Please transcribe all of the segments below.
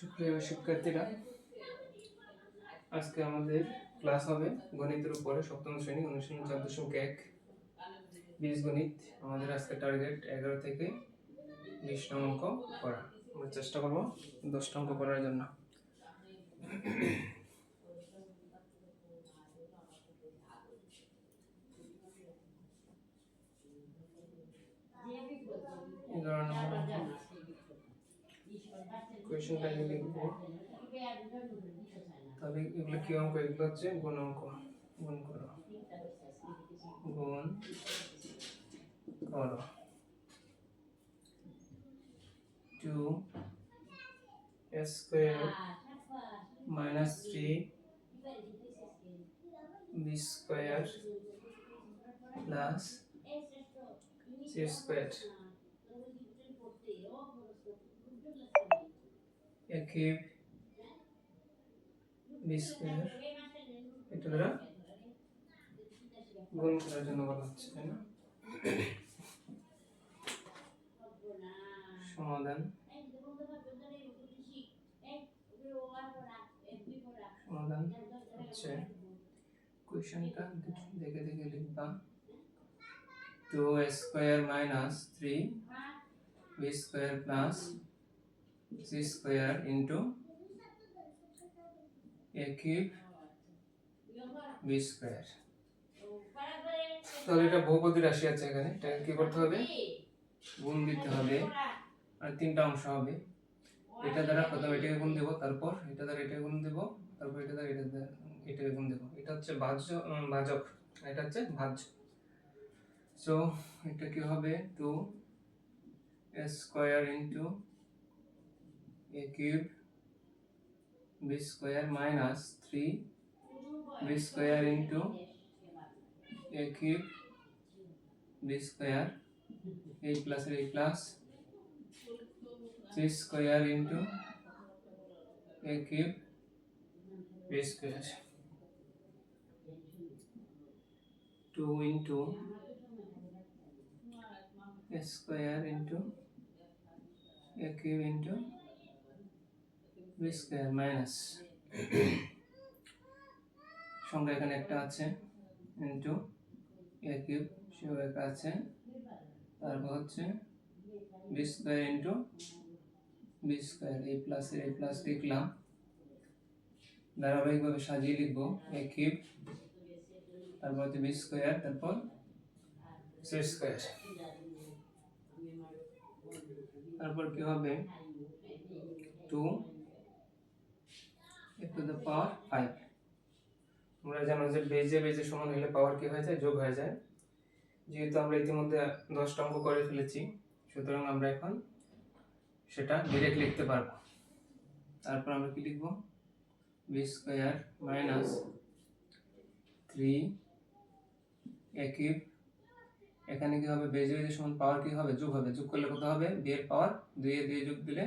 সুপ্রিয় শিক্ষার্থীরা, আজকে আমাদের ক্লাস হবে গণিতের উপরে সপ্তম শ্রেণী অনুশীলন 4.1 বীজগণিত। আমাদের আজকে টার্গেট 11 থেকে 20 নং অঙ্ক করা। আমরা চেষ্টা করব 10টা অঙ্ক করার জন্য। কোয়েশ্চেনটা লিখবো, তবে এগুলো কি অঙ্ক? এগুলো হচ্ছে গুণ অঙ্ক। গুণ করো, গুণ করো 2 square minus 3 B square plus C square a cube b square, এটা দ্বারা গুণ করার জন্য বলা হচ্ছে, তাই না? সমাধান হচ্ছে কোশ্চেনটা দেখে দেখে লিখবা। 2 square minus 3 B square plus C square into a cube B square. তাহলে এটা বহুপদী রাশি আছে, এখানে এটা কি করতে হবে? গুণ দিতে হবে, আর তিনটা অংশ হবে। এটা দ্বারা প্রথমে এটাকে গুণ দেব, তারপর এটা দ্বারা এটাকে গুণ দেব, তারপর এটা দ্বারা এটাকে গুণ দেব। এটা হচ্ছে ভাজক, এটা হচ্ছে ভাজ্য। সো এটা কি হবে? 2 square into a cube b square minus 3 b square into a cube b square, a plus a plus c square into a cube b square. 2 into a square into a cube into b square minus সংখ্যা এখানে একটা আছে into a cube, সেও একটা আছে, তারপর হচ্ছে b square into b square, a plus a plus লিখলাম, ধারাবাহিকভাবে সাজিয়ে লিখবো। a কিউব, তারপর হচ্ছে b স্কয়ার, তারপর c স্কয়ার। তারপর কি হবে? 2 টু দ্য পাওয়ার 5। তোমরা জানো যে বেজে বেজে সমান হলে পাওয়ার কি হয়ে যায়? যোগ হয়ে যায়। যেহেতু আমরা ইতিমধ্যে 10টা অঙ্ক করে ফেলেছি, সুতরাং আমরা এখন সেটা ডাইরেক্ট লিখতে পারবো। তারপর আমরা কি লিখব? b square minus 3 a cube. এখানে কি হবে? বেজে বেজে সমান পাওয়ার কি হবে? যোগ হবে। যোগ করলে কত হবে? 2 এর পাওয়ার 2 এ 2 যোগ দিলে,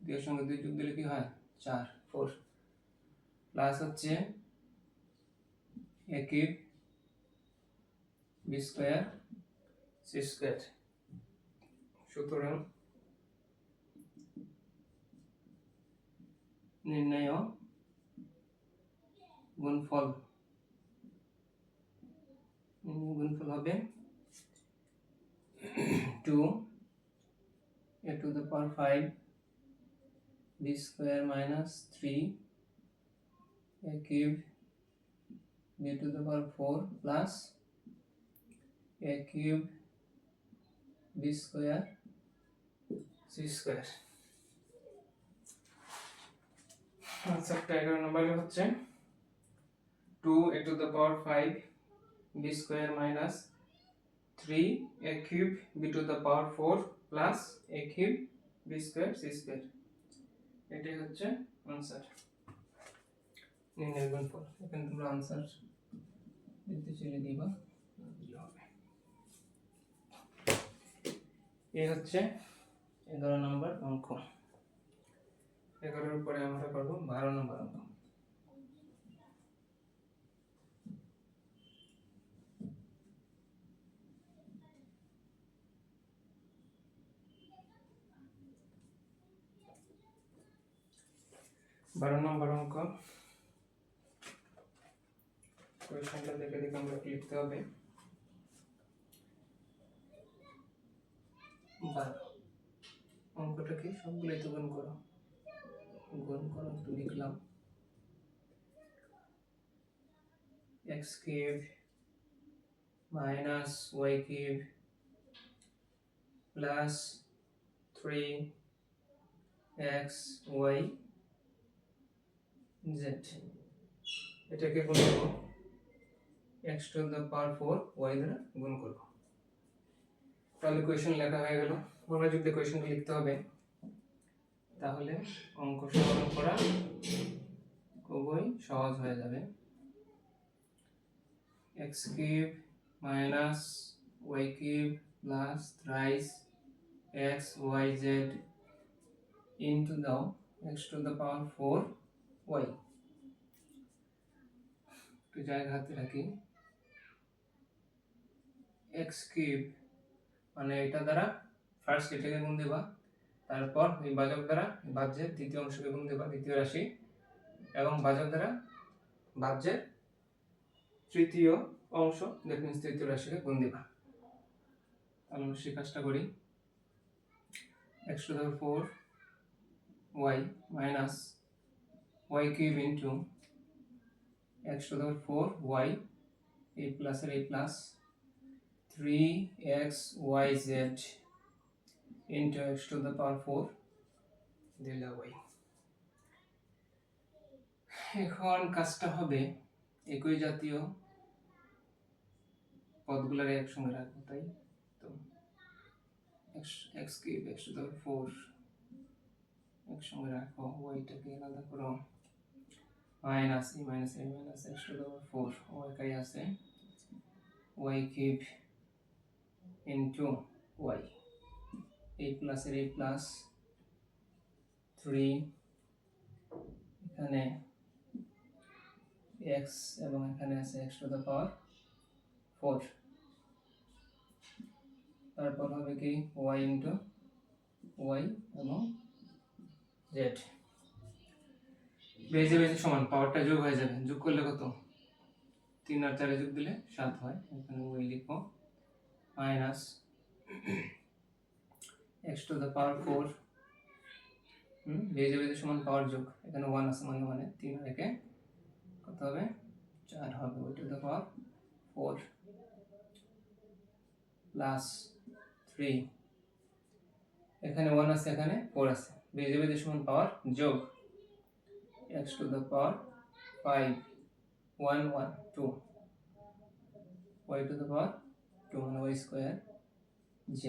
2 এর সঙ্গে 2 যোগ দিলে কি হয়? 4 প্লাস হচ্ছে a cube b square c square. সুতরাং নির্ণয় গুণফল হবে 2 a to the power 5 b square minus 3 a cube b to the power 4 plus a cube b square c square। আনসারটা 11 নম্বরে হচ্ছে 2 a to the power 5 b square minus 3 a cube b to the power 4 plus a cube b square c square। এটাই হচ্ছে answer, নির্ণয় গুণফল। এখানে তোমরা answer দিতে চলে দিবা, এই হচ্ছে 11 নম্বর অঙ্ক। 11 পরে আমরা করব 12 নম্বর অঙ্ক। 12 নম্বর অঙ্ক। কোয়েশ্চেনটা দেখে দেখে আমরা লিখতে হবে। 12 অঙ্কটা কি সবগুলোই তো গুণ করো, একটু লিখলাম x cube minus y cube plus 3xy z, এটাকে গুণ করব x to the power 4 y দ্বারা গুণ করব। তাহলে কোয়েশ্চেন লেখা হয়ে গেল। মনোযোগ দিয়ে কোয়েশ্চেনটা লিখতে হবে, তাহলে অঙ্ক সমাধান করা খুবই সহজ হয়ে যাবে। x cube minus y cube plus thrice xyz into the x to the power 4y, তো জায়গা হাতে রাখি। x কিউব মানে এটা দ্বারা ফার্স্ট এটাকে গুণ দেবা, তারপর এই ভাজক দ্বারা ভাজ্যের দ্বিতীয় অংশকে গুণ দেবা, দ্বিতীয় রাশি, এবং ভাজক দ্বারা ভাজ্যের তৃতীয় অংশ, দ্যাট মিন্স তৃতীয় রাশিকে গুণ দেবা। তাহলে আমরা সেই কাজটা করি। x to the 4y minus y cube into x to the 4y, a plus R a plus 3xyz into x to the power 4 দিলে y। এখন কাজটা হবে একই জাতীয় পদগুলোর একসঙ্গে রাখবো, তাই তো x cube x to the 4 একসঙ্গে রাখো, ওয়াইটাকে আলাদা করো, minus e minus a minus x to the 4 y কাই আছে y cube into y, a plus এর a plus 3, এখানে x এবং এখানে আছে x to the power 4, তারপর হবে কি y into y এবং z, বেজে বেজে সমান, পাওয়ারটা যোগ হয়ে যাবে। যোগ করলে কত? 3 আর 4 যোগ দিলে 7 হয়, এখানে y লিখো minus x to the power 4, বেজে বেজে সমান পাওয়ার যোগ, এখানে 1 আছে মানে 3 আর 1 কত হবে? 4 হবে, y to the power 4 plus 3, এখানে 1 আছে এখানে 4 আছে, বেজে বেজে সমান পাওয়ার যোগ x to the power 5 1 1 2, y to the power 2 মানে y স্কয়ার z।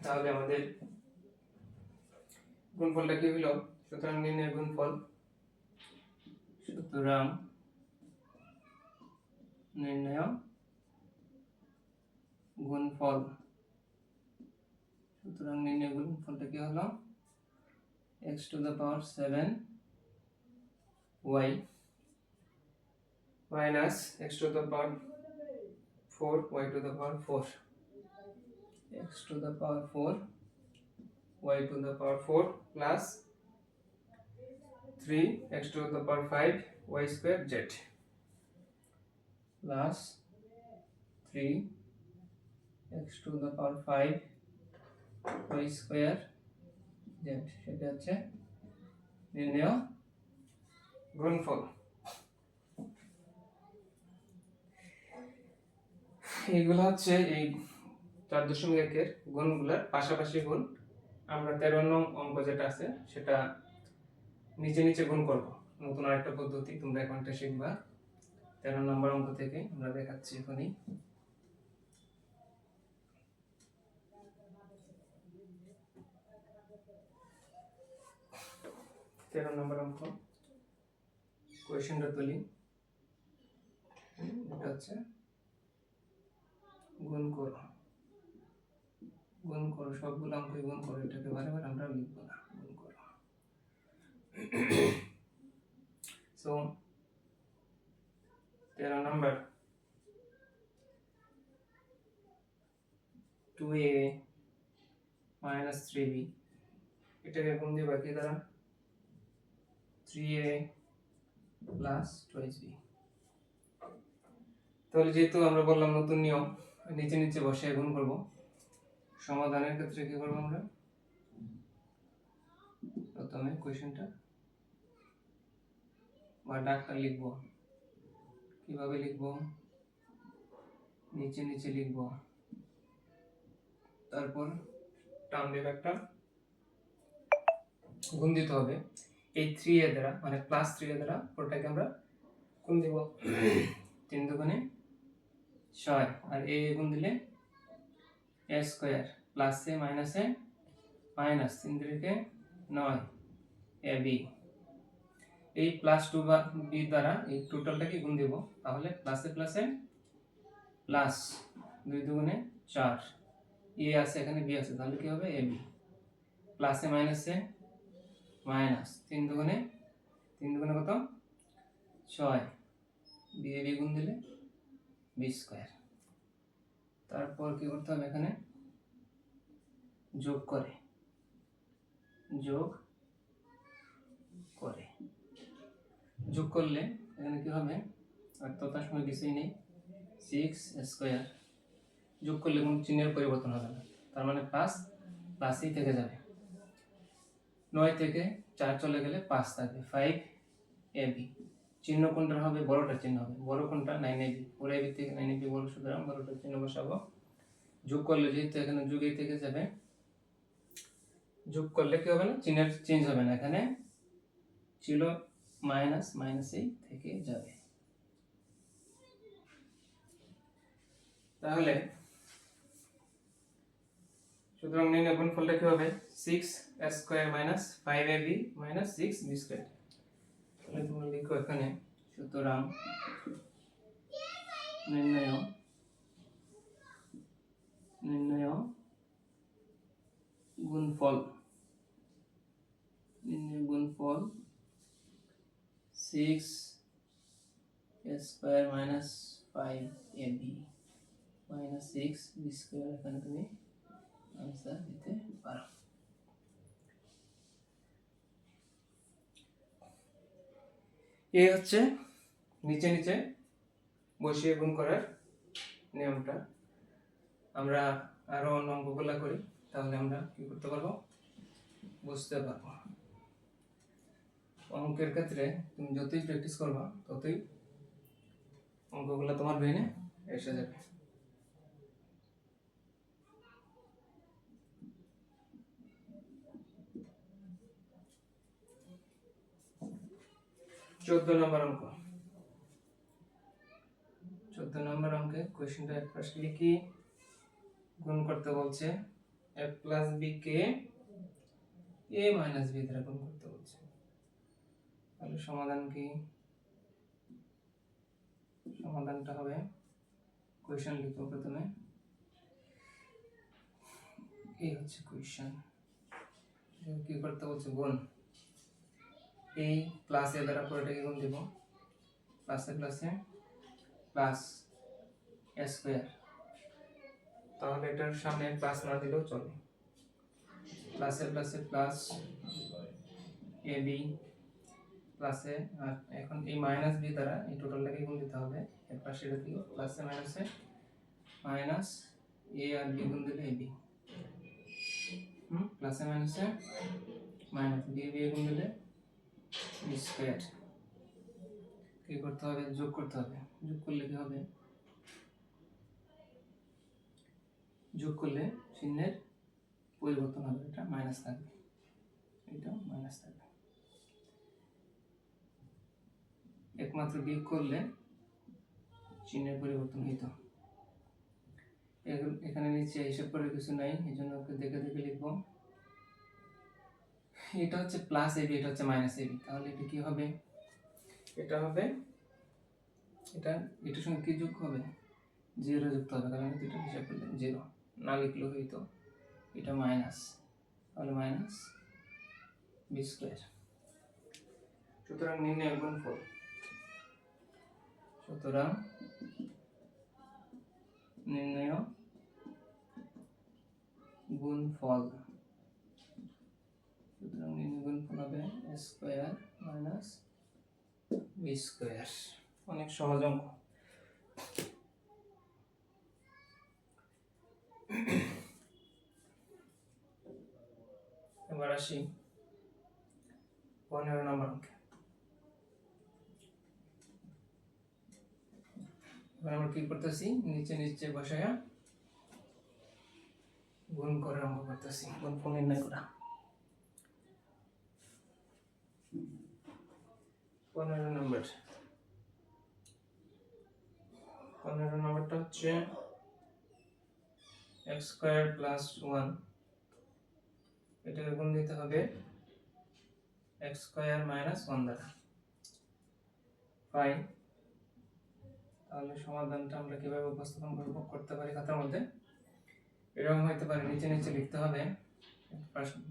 তাহলে আমাদের গুণফলটা কি হলো? সুতরাং নির্ণয় গুণফল, সুতরাং নির্ণয় গুণফল, সুতরাং নির্ণয় গুণফলটা কি হলো? x to the power 7 y minus x to the power 4 y to the power 4, x to the power 4 y to the power 4 plus 3 x to the power 5 y square z plus 3 x to the power 5 y square z, সেটা হচ্ছে নির্ণয় গুণফল। এইগুলো হচ্ছে এই 4.1 গুণগুলোর পাশাপাশি গুণ। আমরা 13 নং অঙ্ক যেটা আছে সেটা নিচে নিচে গুণ করব, নতুন আরেকটা পদ্ধতি তোমরা এখনটা শিখবা। 13 নম্বর অঙ্ক থেকে আমরা দেখাচ্ছি এখনই। 13 নম্বর অঙ্ক, কোয়েশ্চেনটা তুলি। এটা হচ্ছে গুণ করো, সবগুলো অঙ্কই গুণ করো, এটাকে বারবার আমরা লিখবো না, গুণ করো। সো 13 নম্বর 2a minus 3b এটাকে গুণ দিয়ে বাকি দ্বারা 3a প্লাস 2b। তাহলে যেহেতু আমরা বললাম নতুন নিয়ম, নিচে নিচে বসে গুণ করব। সমাধানের ক্ষেত্রে কি করব আমরা, প্রথমে কোশ্চেনটা বা ডাকটা লিখব। কিভাবে লিখব, নিচে নিচে লিখব, তারপর টার্ম একটা গুণ দিতে হবে এই 3a দ্বারা, মানে প্লাস 3a দ্বারা ওটাকে আমরা গুণ দিব। 3 দুগুণে 6 আর a গুণ দিলে a square plus a minus 3 3 9 ab। এই প্লাস 2b দ্বারা এই টোটালটাকে গুণ দিব, তাহলে প্লাসে প্লাসে প্লাস 2 দুগুণে 4, a আছে এখানে b আছে, তাহলে কি হবে ab প্লাসে মাইনাসে মাইনাস 3 দুগুণে কত 6, b গুণ দিলে b স্কয়ার। তারপর কি করতে হবে, এখানে যোগ করলে এখানে কি হবে, আর তথার সময় কিছুই নেই, 6 স্কয়ার। যোগ করলে কোনো চিহ্নের পরিবর্তন হবে না, তার মানে প্লাসই থেকে যাবে। 9 থেকে 4 চলে গেলে 5 থাকবে, 5ab। চিহ্ন কোনটা হবে, বড়টার চিহ্ন হবে, বড় কোনটা 9ab, 4ab থেকে 9ab বড়, সুতরাং বড়টার চিহ্ন বসাবো। যোগ করলে যেহেতু এখানে যোগই থেকে যাবে, যোগ করলে কি হবে না, চিহ্নের চেঞ্জ হবে না, এখানে ছিল মাইনাসই থেকে যাবে। তাহলে সুতরাং নির্ণয় গুণফলটা কি হবে, 6 square minus 5ab minus 6b square. তাহলে তোমরা লিখো এখানে, সুতরাং নির্ণয় গুণফল 6 square minus 5ab minus 6b square. এখানে তুমি আনসার দিতে পারো। এই হচ্ছে নিচে নিচে বসিয়ে গুণ করার নিয়মটা। আমরা আরো অঙ্কগুলো করি, তাহলে আমরা কি করতে পারবো, বুঝতে পারবো। অঙ্কের ক্ষেত্রে তুমি যতই প্র্যাকটিস করবা ততই অঙ্কগুলো তোমার ব্রেনে এসে যাবে। চোদ্দ নম্বর অঙ্কে কোশ্চেনটা একপাশে লিখি, গুণ করতে বলছে a plus b K a minus b দ্বারা গুণ করতে বলছে। তাহলে সমাধান কি, সমাধানটা হবে, কোশ্চেন লিখবো প্রথমে, এই হচ্ছে কোশ্চেন। কি করতে বলছে, গুণ, এই প্লাস এ দ্বারা পুরোটাকে গুণ দিব, প্লাসে প্লাসে প্লাস এ স্কয়ার। তাহলে এটার সামনে প্লাস না দিলেও চলে, প্লাসে প্লাসে প্লাস ab প্লাসে, আর এখন এই মাইনাস b দ্বারা এই টোটালটাকে গুণ দিতে হবে। এর পাশে রেখে প্লাসে মাইনাসে মাইনাস a আর b গুণ দিলে ab, প্লাসে মাইনাসে মাইনাস b গুণ দিলে b স্কয়ার। কি করতে হবে, যোগ করতে হবে। যোগ করলে কি হবে, যোগ করলে চিহ্নের পরিবর্তন হবে, এটা মাইনাস থাকবে, এটা মাইনাস থাকবে। একমাত্র বিয়োগ করলে চিহ্নের পরিবর্তন হইত। এখানে নিচে হিসাব করে কিছু নাই, এই জন্য ওকে দেখে দেখে লিখবো। এটা হচ্ছে প্লাস এবি, এটা হচ্ছে মাইনাস এবি, তাহলে এটা কি হবে, এটা হবে, এটার সঙ্গে কি যোগ হবে, 0 যুক্ত হবে, কারণ এটা হিসাব করলে 0 না লিখলেও হইতো। এটা মাইনাস, তাহলে মাইনাস বি স্কয়ার। সুতরাং নির্ণয় গুণফল, সুতরাং নির্ণয় গুণফল সুতরাং নির্ণয় গুণফল হবে a square minus b square. অনেক সহজ অঙ্ক। এবার আসি 15 নম্বর অঙ্কে। এবার আমরা কি করতেছি, নিচে নিচে বসায়া গুণ করে অঙ্ক করতেছি, গুণফল নির্ণয় করা। 15 নম্বরটা হচ্ছে x স্কয়ার প্লাস 1, এটাকে গুণ দিতে হবে x স্কয়ার মাইনাস 1 দ্বারা। ফাইন। তাহলে সমাধানটা আমরা কিভাবে উপস্থাপন করতে পারি খাতার মধ্যে? এরকম হতে পারে, নিচে নিচে লিখতে হবে,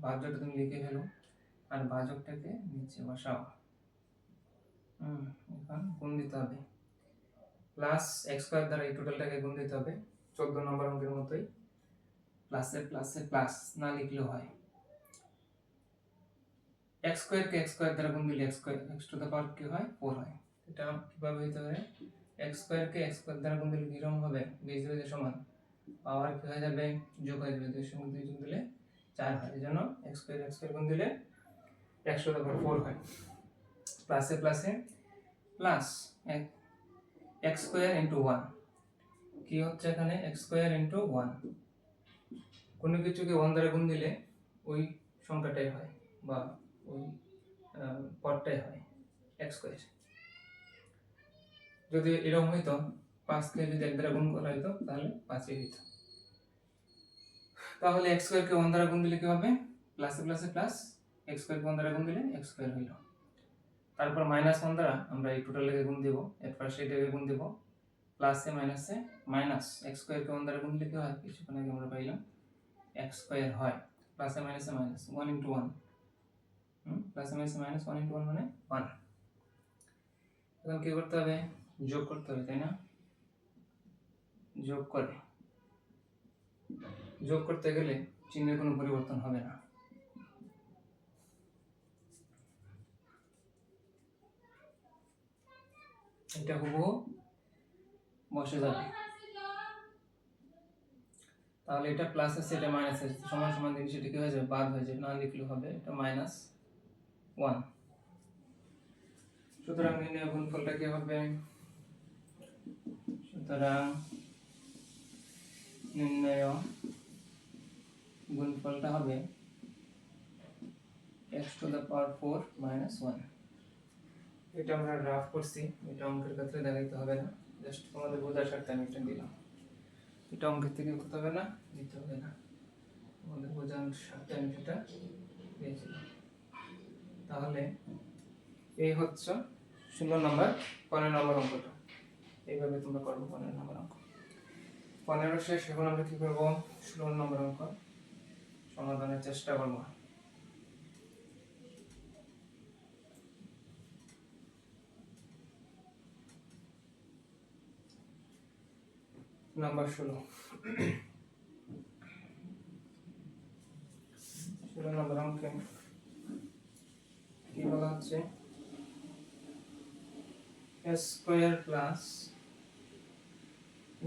ভাজ্যটা তুমি লিখে ফেলো আর ভাজকটাকে নিচে বসাও। এখন গুণ দিতে হবে প্লাস x স্কয়ার দ্বারা এই টোটালটাকে গুণ দিতে হবে 14 নম্বর অঙ্কের মতোই, প্লাসে প্লাসে প্লাস না লিখলেও হয়। x স্কয়ারকে x স্কয়ার দ্বারা গুণ দিলে x square x to the power কি হয় 4 হয়। এটা কিভাবে হতে পারে, x স্কয়ারকে x স্কয়ার দ্বারা গুণ দিলে কিরকম হবে, বেজ বেজের সমান, পাওয়ার কি হয়ে যাবে যোগ হয়ে যাবে, 2 এর সঙ্গে 2 যোগ দিলে 4 হয়। এজন্য x স্কয়ার গুণ দিলে x টু দ্য পাওয়ার 4 হয়। প্লাসে প্লাসে প্লাস x স্কয়ার ইনটু 1, কি হচ্ছে এখানে x স্কয়ার ইনটু 1, কোনো কিছুকে 1 দ্বারা গুণ দিলে ওই সংখ্যাটাই হয় বা ওই পদটাই হয় x স্কয়ার। যদি এরকম হইতো 5 কে যদি 1 দ্বারা গুণ করা হইতো তাহলে 5 এ হইতো। তাহলে x স্কয়ার কে 1 দ্বারা গুণ দিলে কি হবে, প্লাসে প্লাসে প্লাস, x স্কয়ার কে 1 দ্বারা গুণ দিলে x স্কয়ার হইল। তারপর মাইনাস 1 দ্বারা আমরা এই টোটালটাকে গুণ দেব, এরপর সেটাকে গুণ দেব, প্লাসে মাইনাসে মাইনাস, x স্কয়ার কে 1 দ্বারা গুণ দিলে কি হয়, কিছুক্ষণ আগে আমরা পাইলাম x স্কয়ার হয়, প্লাসে মাইনাসে মাইনাস 1 ইনটু 1, প্লাসে মাইনাসে মাইনাস 1 ইনটু 1 মানে 1। এখন কি করতে হবে, যোগ করতে হবে, তাই না? যোগ করতে গেলে চিহ্নের কোনো পরিবর্তন হবে না। এটা হুবহু বসে যাবে। তাহলে এটা প্লাস আছে, এটা মাইনাস আছে, সমান সমান জিনিস এটা কি হয়ে যাবে, বাদ হয়ে যাবে, না লিখলেও হবে, এটা -1। সুতরাং নির্ণয় গুণফলটা কি হবে, সুতরাং নির্ণয় গুণফলটা হবে x to the power 4 minus 1। এটা আমরা গ্রাফ করছি, এটা অঙ্কের ক্ষেত্রে দেখাইতে হবে না, জাস্ট তোমাদের বোঝার স্বার্থে আমি এটা দিলাম। এটা অঙ্কের থেকে করতে হবে না, দিতে হবে না, তোমাদের বোঝার স্বার্থে আমি এটা দিয়েছিলাম। তাহলে এই হচ্ছে 16 নম্বর 15 নম্বর অঙ্কটা। এইভাবে তোমরা করবো 15 নম্বর অঙ্ক। 15 শেষ। এখন আমরা কি করবো, 16 নম্বর অঙ্ক সমাধানের চেষ্টা করবো। নাম্বার 16 নম্বর অঙ্কে কি বলা হচ্ছে, a square plus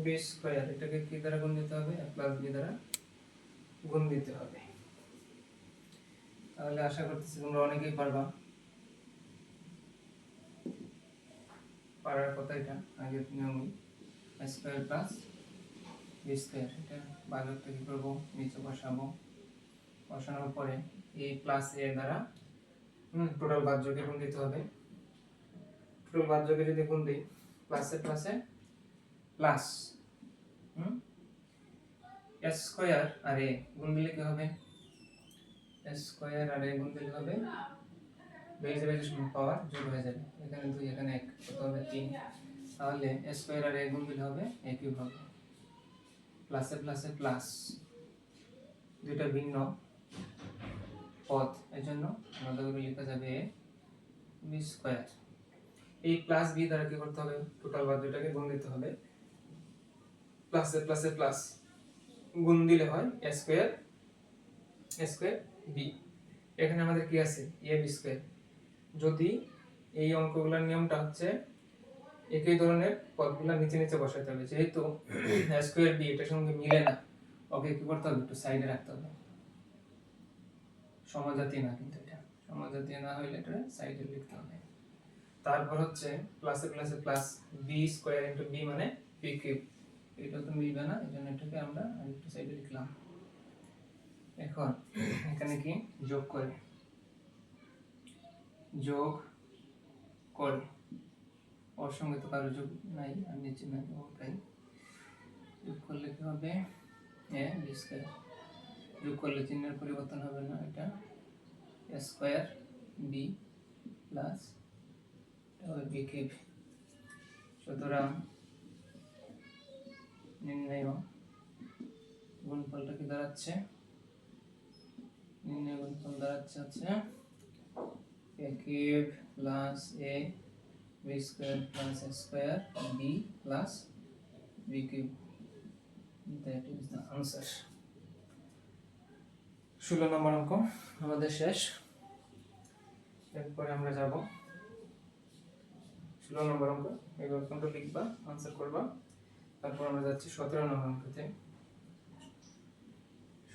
b square, এটাকে কি দ্বারা গুণ দিতে হবে, a প্লাস b দ্বারা গুণ দিতে হবে। তাহলে আশা করতেছি তোমরা অনেকেই পারবা, পারার কথা। এটা আগের নিয়মই, a square plus b square, এটা ভাজকটা কি করবো, নিচে বসাবো, বসানোর পরে এই প্লাস a দ্বারা টোটাল ভাজ্যকে গুণ দিতে হবে। টোটাল ভাজ্যকে যদি গুণ দিই, প্লাসে প্লাসে প্লাস, s স্কয়ার আর a গুণ দিলে কি হবে, s স্কয়ার আর a গুণ দিলে হবে বেজে বেজে সমান, পাওয়ার যোগ হয়ে যাবে, এখানে 2 এখানে 1 কত হবে 3। তাহলে s স্কয়ার আর a গুণ দিলে হবে a কিউব হবে, প্লাসে প্লাসে প্লাস, দুইটা ভিন্ন পদ, এজন্য আলাদা করে লেখা যাবে b স্কয়ার। এই প্লাস b দ্বারা কি করতে হবে, টোটাল ভাজ্যটাকে গুণ দিতে হবে, প্লাসে প্লাসে প্লাস, গুণ দিলে হয় a স্কয়ার b। এখানে আমাদের কি আছে এ বি স্কয়ার। যদি এই অঙ্কগুলোর নিয়মটা হচ্ছে একই ধরনের পদগুলো নিচে নিচে বসাতে হবে, যেহেতু a স্কয়ার b এটার সঙ্গে মিলে না, ওকে কি করতে হবে একটু সাইডে রাখতে হবে। সমজাতি না, কিন্তু এটা সমজাতি না হইলে এটা সাইডে লিখতে হবে। তারপর হচ্ছে প্লাসে প্লাসে plus b square into b মানে b কিউব, এটা তো মিলবে না, এজন্য এটাকে আমরা আরেকটু সাইডে লিখলাম। এখন এখানে কি যোগ করে ওর সঙ্গে তো কারো যোগ নাই আর নিচে নাই, ওটাই যোগ করলে কি হবে a b স্কয়ার। যোগ করলে চিহ্নের পরিবর্তন হবে না, এটা a square b plus b cube. সুতরাং নির্ণয় গুণফলটা কি দাঁড়াচ্ছে, নির্ণয় গুণফল দাঁড়াচ্ছে হচ্ছে a cube plus a b square plus a square b plus b cube. That is the answer. 16 নম্বর অঙ্ক আমাদের শেষ। এরপরে আমরা যাব 16 নম্বর অঙ্ক। এই অঙ্কটা লিখবা, আনসার করবা। তারপর আমরা যাচ্ছি 17 নম্বর অঙ্কতে।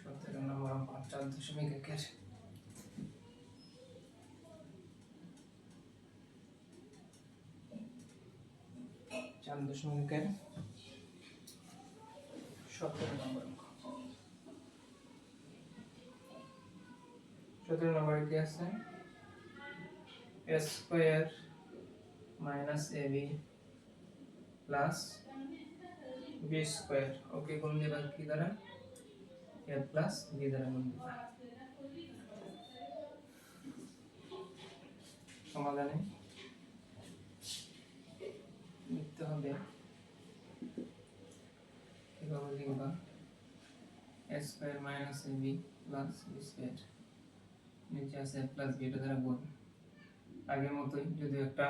17 নম্বর অঙ্ক 4.1 এর 4.1 এর 17 নম্বর অঙ্ক। 17 নম্বরে কি আছে, a square minus ab plus b square, okay গুণ দিবা কি দ্বারা a প্লাস b দ্বারা গুণ দিবা। সমাধানে লিখতে হবে, কিভাবে লিখবা, a square minus ab plus b square, নিচে আছে a প্লাস b, এটা দ্বারা গুণ। আগের মতোই যদি একটা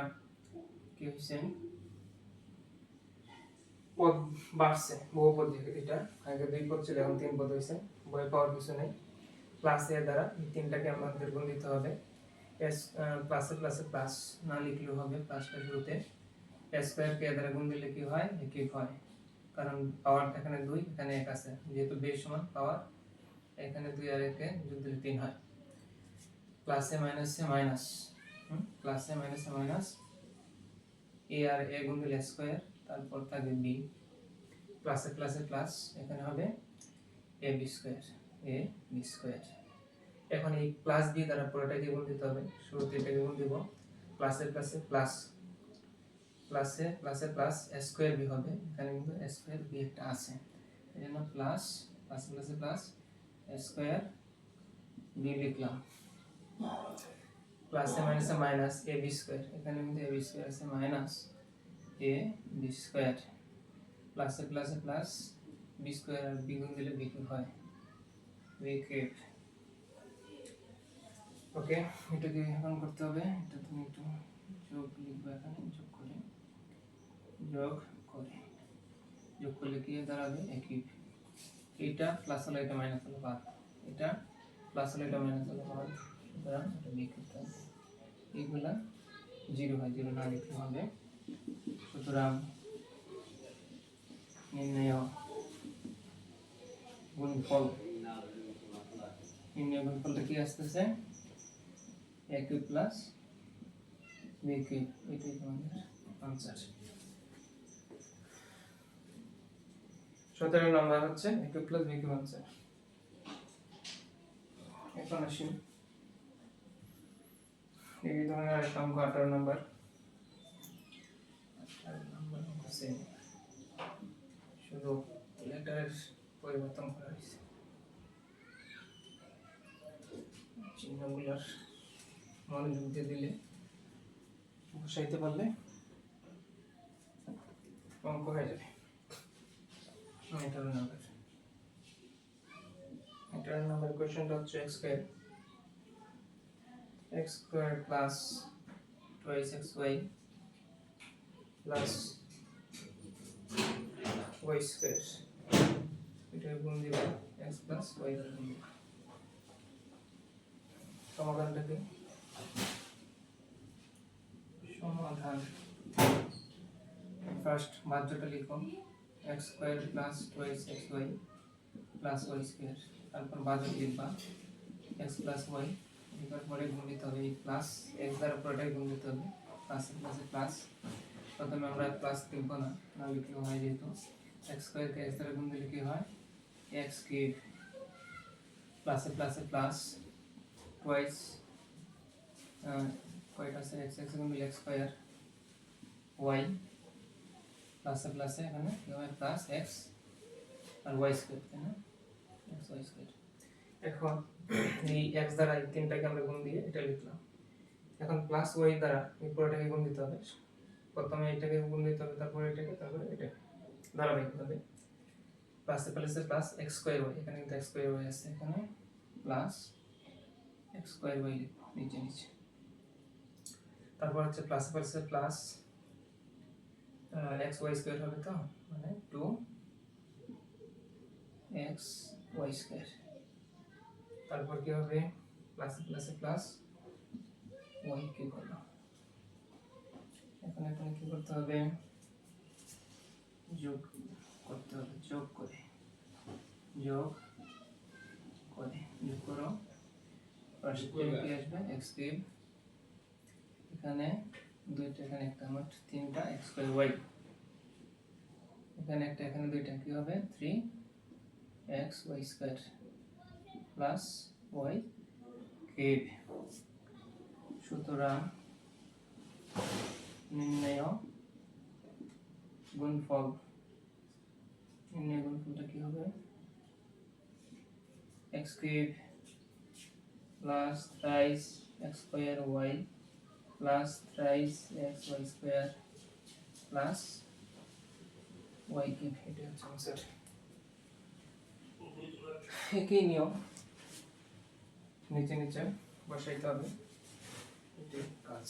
কি হইছে পদ বাড়ছে, বহুপদ, এটা আগে 2 পদ ছিল এখন 3 পদ হইছে, বই পাওয়ার কিছু নেই। প্লাস এর দ্বারা এই তিনটাকে আমাদের গুণ দিতে হবে। এস প্লাসে প্লাসে প্লাস না লিখলেও হবে, প্লাসটা শুরুতে। a স্কয়ার কে দ্বারা গুণ দিলে কি হয়, কিউব হয়, কারণ পাওয়ার এখানে 2 এখানে 1 আছে, যেহেতু বেস সমান পাওয়ার, এখানে 2 আর 1 যোগ দিলে 3 হয়। প্লাসে মাইনাসে মাইনাস, প্লাসে মাইনাসে মাইনাস, a আর a গুণ দিলে স্কয়ার, তারপর থাকবে b, প্লাসে প্লাসে প্লাস, এখানে হবে a b স্কয়ার। এখন এই প্লাস b দ্বারা পুরোটাকে গুণ দিতে হবে, শুরুতে এটাকে গুণ দিব, প্লাসে প্লাসে প্লাস, প্লাসে প্লাসে প্লাস a স্কয়ার b হবে, এখানে কিন্তু a স্কয়ার b একটা আছে, এজন্য প্লাস প্লাসে প্লাসে প্লাস a স্কয়ার b লিখলাম। প্লাসে মাইনাসে মাইনাস a b স্কয়ার, এখানে কিন্তু a b স্কয়ার আছে, মাইনাস a b স্কয়ার, প্লাসে প্লাসে প্লাস b স্কয়ার আর b গুণ দিলে b কিউব হয়, b কিউব। ওকে, এটাকে এখন করতে হবে, এটা তুমি একটু যোগ লিখবে, এখানে যোগ করলে কি দাঁড়াবে a কিউব। এটা প্লাস হলো এটা মাইনাস হলো বাদ, এটা প্লাস হলো এটা মাইনাস হলো বাদ, সুতরাং এটা b কিউব থাকবে। এইগুলা 0 হয়, 0 না লিখলে হবে। সুতরাং নির্ণয় গুণফল, নির্ণয় গুণফলটা কি আসতেছে, a cube plus b cube, এটাই তোমাদের আনসার। 17 নম্বর হচ্ছে a cube plus b cube answer. এখন আসি এই ধরনের আরেকটা অঙ্ক 18 নম্বর। 18 নম্বর অঙ্ক সেম, শুধু লেটারের পরিবর্তন করা হয়েছে, চিহ্নগুলোর মনোযোগ দিয়ে দিলে, বসাইতে পারলে অঙ্ক হয়ে যাবে। 18 নম্বর কোশ্চেনটা হচ্ছে x square plus 2xy plus y square, এটা গুণ দিব x প্লাস y দ্বারা গুণ দিব। সমাধানটাকে সমাধান ফার্স্ট ভাজ্যটা লিখো x square plus 2xy plus y square, তারপর ভাজক লিখবা x প্লাস y, এবার পরে গুণ দিতে হবে এই প্লাস x দ্বারা পুরোটাই গুণ দিতে হবে, প্লাস প্লাসে প্লাস। প্রথমে আমরা প্লাস লিখব না, না লিখলেও হয়, যেহেতু x স্কয়ারকে x দ্বারা গুণ দিলে কি হয় x কিউব, প্লাসে প্লাসে প্লাস টুয়াইস কয়টা আছে x x গুণ দিলে x স্কয়ার y, প্লাসে প্লাসে এখানে কি হবে প্লাস x আর y স্কয়ার, তাই না, x y স্কয়ার। এখন এই x দ্বারা এই তিনটাকে আমরা গুণ দিয়ে এটা লিখলাম। এখন প্লাস y দ্বারা এই পুরোটাকে গুণ দিতে হবে, প্রথমে এটাকে গুণ দিতে হবে, তারপরে এটাকে, তারপরে এটা ধারাবাহিকভাবে। প্লাসে প্লাসে প্লাস x স্কয়ার y, এখানে কিন্তু x স্কয়ার y আছে, এখানে প্লাস x স্কয়ার y নিচে নিচে, তারপর হচ্ছে প্লাসে প্লাসে প্লাস x y স্কয়ার হবে, তো মানে 2x y স্কয়ার, তারপর কি হবে প্লাসে প্লাসে প্লাস y কিউব হলো। এখন এখানে কি করতে হবে, যোগ করতে হবে, যোগ করে যোগ করো, ফার্স্ট কি আসবে x কিউব, এখানে দুইটা, এখানে একটা, মোট তিনটা x স্কয়ার y, এখানে একটা, এখানে দুইটা, কি হবে 3x y square plus y cube. সুতরাং নির্ণয় গুণফল, নির্ণয় গুণফলটা কি হবে x cube plus thrice x square y plus thrice x y square plus y cube, এটা হচ্ছে आंसर। একই নিয়ম নিচে নিচে বসাইতে হবে, এটাই কাজ।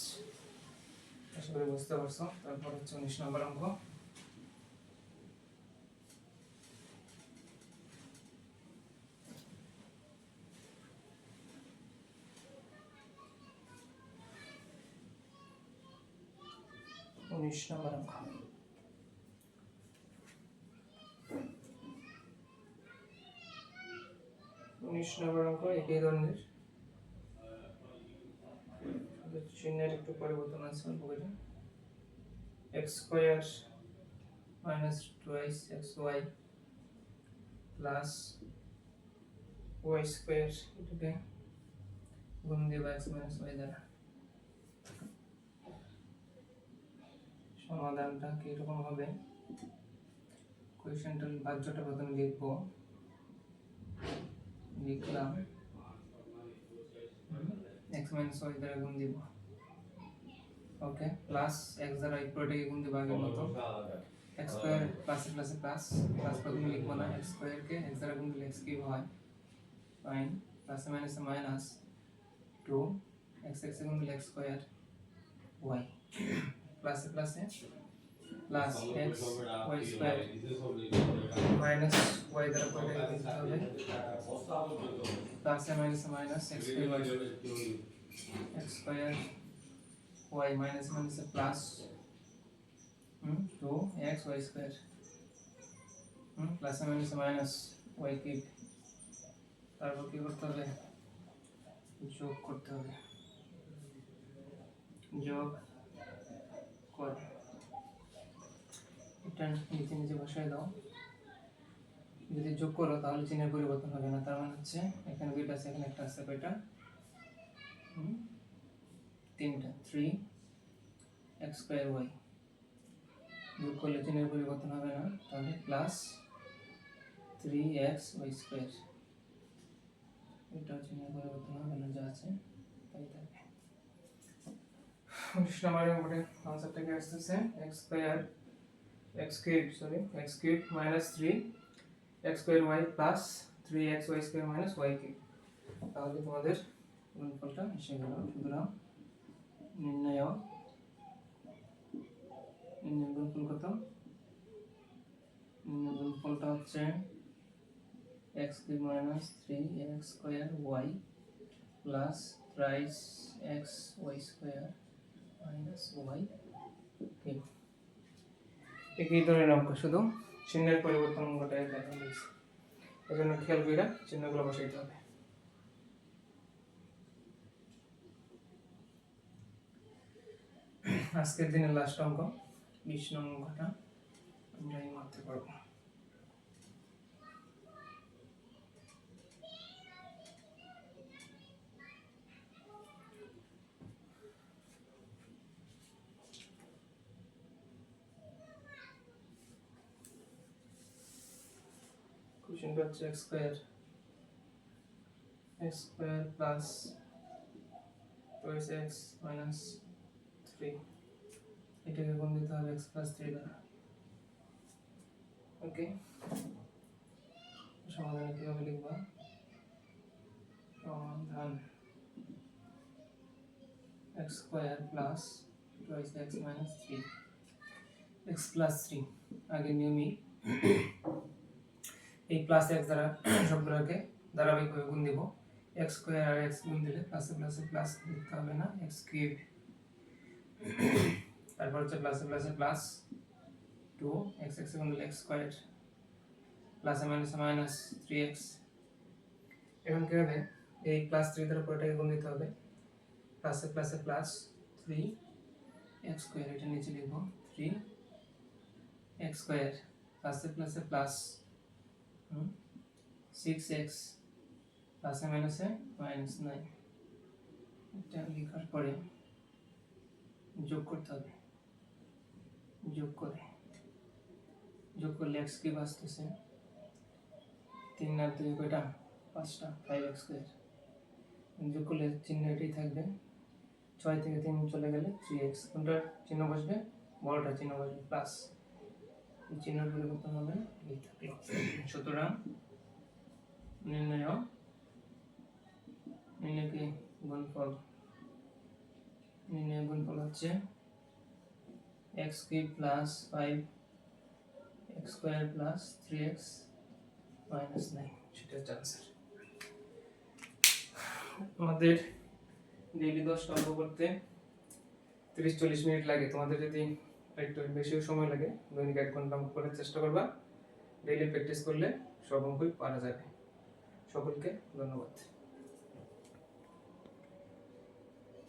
আশা করি বুঝতে পারছো। তারপর হচ্ছে 19 নম্বর অঙ্ক, একই ধরনের, চিহ্নের একটু পরিবর্তন আছে অল্প করে। x square minus 2xy plus y square, এটাকে গুণ দেব x মাইনাস y দ্বারা। সমাধানটা কি রকম হবে, কোএফিসিয়েন্টাল ভাজ্যটা প্রথমে লিখবো, লিখলাম x মাইনাস y দ্বারা গুণ দিব, ওকে, প্লাস x দ্বারা এই পুরোটাকে গুণ দিব আগের মতো, x স্কয়ার প্লাসে প্লাসে প্লাস, প্লাস প্রথমে লিখবো না, x স্কয়ার কে x দ্বারা গুণ দিলে x কিউব হয়, ফাইন, প্লাসে মাইনাসে মাইনাস 2 x x গুণ দিলে x স্কয়ার y, প্লাসে প্লাসে plus x y square minus y দ্বারা পুরোটাকে দিতে হবে, প্লাসে মাইনাসে minus x cube x square y minus মাইনাসে প্লাস 2x y স্কয়ার প্লাসে মাইনাসে মাইনাস y কিউব, তারপর কি করতে হবে, যোগ করতে হবে, যোগ করে এটা নিচে নিচে বসায় দাও। যদি যোগ করো তাহলে চিহ্নের পরিবর্তন হবে না, তার মানে হচ্ছে এখানে দুইটা আছে, এখানে একটা আছে, কয়টা তিনটা, 3x স্কয়ার y, যোগ করলে চিহ্নের পরিবর্তন হবে না, তাহলে প্লাস 3x y স্কয়ার, এটা চিহ্নের পরিবর্তন হবে না, যা আছে তাই থাকবে। 19 নম্বরের উপরে আনসারটা কি আসছে, x cube minus 3x square y plus 3x y square minus y cube, তাহলে তোমাদের গুণফলটা এসে গেল। সুতরাং নির্ণয় গুণফল কত, গুণফলটা হচ্ছে x cube minus 3x square y plus thrice x y square minus y cube. একই ধরনের অঙ্ক, শুধু চিহ্নের পরিবর্তন অঙ্কটা দেখা দিয়েছে, এই জন্য খেয়াল করে চিহ্নগুলো বসাইতে হবে। আজকের দিনের লাস্ট অঙ্ক 20 নং অঙ্কটা আমরা এই মাত্র করব। কোশ্চেনটা হচ্ছে x square plus 2x minus 3, এটাকে গুণ দিতে হবে x প্লাস 3 দ্বারা। ওকে, সমাধান কিভাবে লিখবা? সমাধান x square plus 2x minus 3, x plus 3 আগে নিয়মই এই প্লাস x দ্বারা সবগুলোকে ধারাবাহিকভাবে গুণ দিব। x স্কয়ার আর x গুণ দিলে প্লাসে প্লাসে প্লাস লিখতে হবে না, x কিউব, তারপর হচ্ছে প্লাসে প্লাসে প্লাস 2, x গুণ দিলে x স্কয়ার, প্লাসে মাইনাসে মাইনাস 3x। এখন কি হবে, এই প্লাস 3 দ্বারা পুরোটাকে গুণ দিতে হবে, প্লাসে প্লাসে প্লাস 3 x স্কয়ার, এটা নিচে লিখব 3 x স্কয়ার, প্লাসে প্লাসে প্লাস 6x, প্লাসে মাইনাসে মাইনাস 9। এটা লেখার পরে যোগ করতে হবে, যোগ করলে x কিউব আসতেছে 3 আর 2 কয়টা, 5টা, 5x স্কয়ার। যোগ করলে চিহ্ন এটাই থাকবে, 6 থেকে 3 চলে গেলে 3x, কোনটার চিহ্ন বসবে, বড়টা চিহ্ন বসবে প্লাস, এই চিহ্নের পরিবর্তন হবে এই থাকলো। সুতরাং নির্ণয় গুণফল হচ্ছে x cube plus 5x square plus 3x minus 9, সেটা হচ্ছে आंसर। আমাদের ডেইলি 10টা অঙ্ক করতে 30-40 মিনিট লাগে। তোমাদের যদি একটু বেশি সময় লাগে, দৈনিক 1 ঘন্টা অঙ্ক করার চেষ্টা করবা। ডেইলি প্র্যাকটিস করলে সব অঙ্কই পারা যাবে। সকলকে ধন্যবাদ।